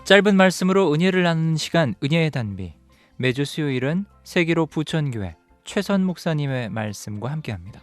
짧은 말씀으로 은혜를 나누는 시간, 은혜의 단비. 매주 수요일은 세기로 부천교회 최선 목사님의 말씀과 함께합니다.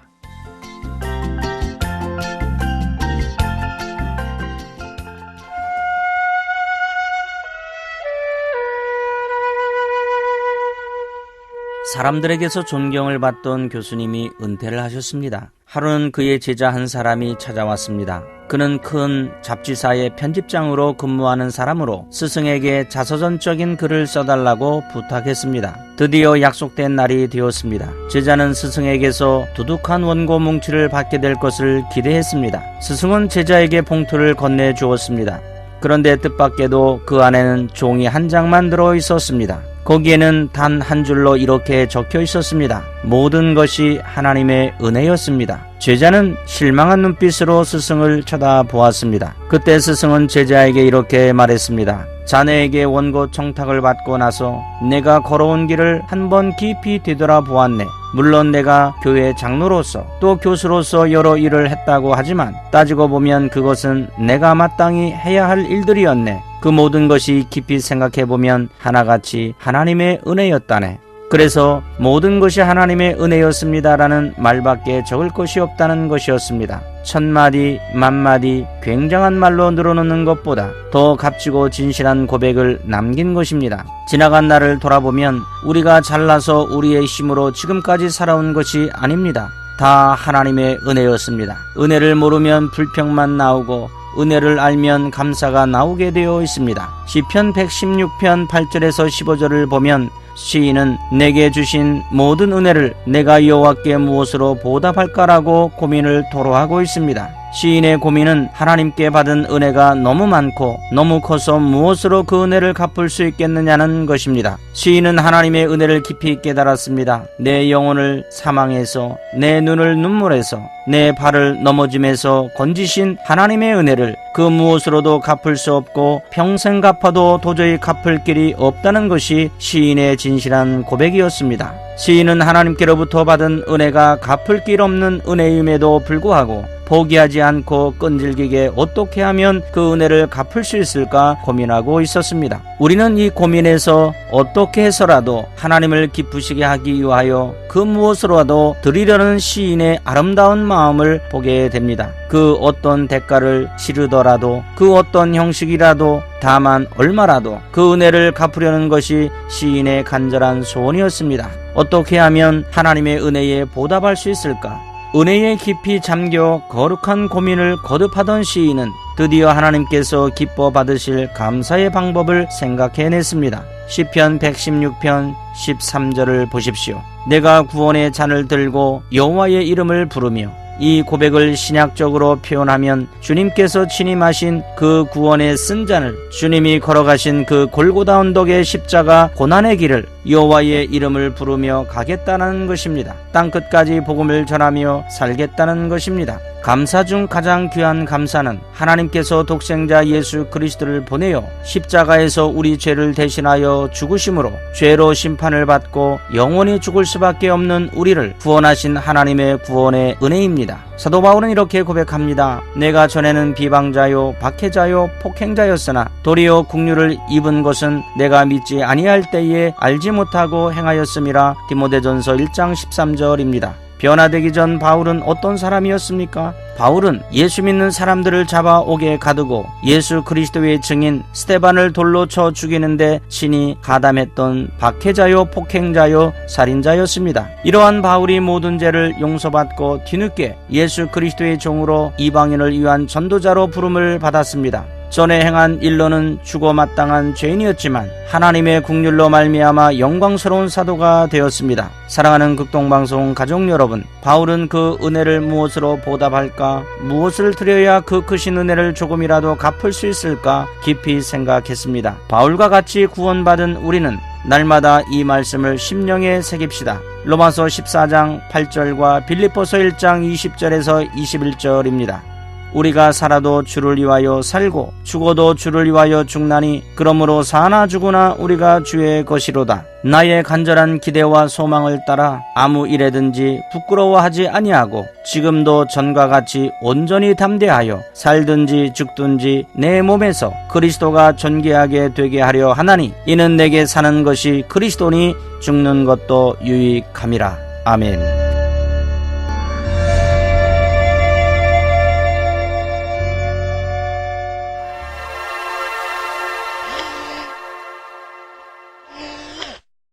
사람들에게서 존경을 받던 교수님이 은퇴를 하셨습니다. 하루는 그의 제자 한 사람이 찾아왔습니다. 그는 큰 잡지사의 편집장으로 근무하는 사람으로 스승에게 자서전적인 글을 써달라고 부탁했습니다. 드디어 약속된 날이 되었습니다. 제자는 스승에게서 두둑한 원고 뭉치를 받게 될 것을 기대했습니다. 스승은 제자에게 봉투를 건네주었습니다. 그런데 뜻밖에도 그 안에는 종이 한 장만 들어 있었습니다. 거기에는 단 한 줄로 이렇게 적혀 있었습니다. 모든 것이 하나님의 은혜였습니다. 제자는 실망한 눈빛으로 스승을 쳐다보았습니다. 그때 스승은 제자에게 이렇게 말했습니다. 자네에게 원고 청탁을 받고 나서 내가 걸어온 길을 한번 깊이 되돌아보았네. 물론 내가 교회 장로로서 또 교수로서 여러 일을 했다고 하지만 따지고 보면 그것은 내가 마땅히 해야 할 일들이었네. 그 모든 것이 깊이 생각해보면 하나같이 하나님의 은혜였다네. 그래서 모든 것이 하나님의 은혜였습니다라는 말밖에 적을 것이 없다는 것이었습니다. 천마디 만마디 굉장한 말로 늘어놓는 것보다 더 값지고 진실한 고백을 남긴 것입니다. 지나간 날을 돌아보면 우리가 잘나서 우리의 힘으로 지금까지 살아온 것이 아닙니다. 다 하나님의 은혜였습니다. 은혜를 모르면 불평만 나오고 은혜를 알면 감사가 나오게 되어 있습니다. 시편 116편 8절에서 15절을 보면 시인은 내게 주신 모든 은혜를 내가 여호와께 무엇으로 보답할까라고 고민을 토로하고 있습니다. 시인의 고민은 하나님께 받은 은혜가 너무 많고 너무 커서 무엇으로 그 은혜를 갚을 수 있겠느냐는 것입니다. 시인은 하나님의 은혜를 깊이 깨달았습니다. 내 영혼을 사망에서, 내 눈을 눈물에서, 내 발을 넘어짐에서 건지신 하나님의 은혜를 그 무엇으로도 갚을 수 없고 평생 갚아도 도저히 갚을 길이 없다는 것이 시인의 진실한 고백이었습니다. 시인은 하나님께로부터 받은 은혜가 갚을 길 없는 은혜임에도 불구하고 포기하지 않고 끈질기게 어떻게 하면 그 은혜를 갚을 수 있을까 고민하고 있었습니다. 우리는 이 고민에서 어떻게 해서라도 하나님을 기쁘시게 하기 위하여 그 무엇으로라도 드리려는 시인의 아름다운 마음을 보게 됩니다. 그 어떤 대가를 치르더라도 그 어떤 형식이라도 다만 얼마라도 그 은혜를 갚으려는 것이 시인의 간절한 소원이었습니다. 어떻게 하면 하나님의 은혜에 보답할 수 있을까? 은혜에 깊이 잠겨 거룩한 고민을 거듭하던 시인은 드디어 하나님께서 기뻐 받으실 감사의 방법을 생각해냈습니다. 시편 116편 13절을 보십시오. 내가 구원의 잔을 들고 여호와의 이름을 부르며, 이 고백을 신약적으로 표현하면 주님께서 친히 마신 그 구원의 쓴 잔을, 주님이 걸어가신 그 골고다 언덕의 십자가 고난의 길을 여호와의 이름을 부르며 가겠다는 것입니다. 땅끝까지 복음을 전하며 살겠다는 것입니다. 감사 중 가장 귀한 감사는 하나님께서 독생자 예수 그리스도를 보내어 십자가에서 우리 죄를 대신하여 죽으심으로 죄로 심판을 받고 영원히 죽을 수밖에 없는 우리를 구원하신 하나님의 구원의 은혜입니다. 사도 바울은 이렇게 고백합니다. 내가 전에는 비방자요 박해자요 폭행자였으나 도리어 국류를 입은 것은 내가 믿지 아니할 때에 알지 못하고 행하였음이라. 디모데전서 1장 13절입니다. 변화되기 전 바울은 어떤 사람이었습니까? 바울은 예수 믿는 사람들을 잡아 옥에 가두고 예수 그리스도의 증인 스데반을 돌로 쳐 죽이는데 친히 가담했던 박해자요 폭행자요 살인자였습니다. 이러한 바울이 모든 죄를 용서받고 뒤늦게 예수 그리스도의 종으로 이방인을 위한 전도자로 부름을 받았습니다. 전에 행한 일로는 죽어 마땅한 죄인이었지만 하나님의 국률로 말미암아 영광스러운 사도가 되었습니다. 사랑하는 극동방송 가족 여러분, 바울은 그 은혜를 무엇으로 보답할까? 무엇을 드려야 그 크신 은혜를 조금이라도 갚을 수 있을까? 깊이 생각했습니다. 바울과 같이 구원받은 우리는 날마다 이 말씀을 심령에 새깁시다. 로마서 14장 8절과 빌립보서 1장 20절에서 21절입니다. 우리가 살아도 주를 위하여 살고 죽어도 주를 위하여 죽나니 그러므로 사나 죽으나 우리가 주의 것이로다. 나의 간절한 기대와 소망을 따라 아무 일에든지 부끄러워하지 아니하고 지금도 전과 같이 온전히 담대하여 살든지 죽든지 내 몸에서 그리스도가 존귀하게 되게 하려 하나니 이는 내게 사는 것이 그리스도니 죽는 것도 유익함이라. 아멘.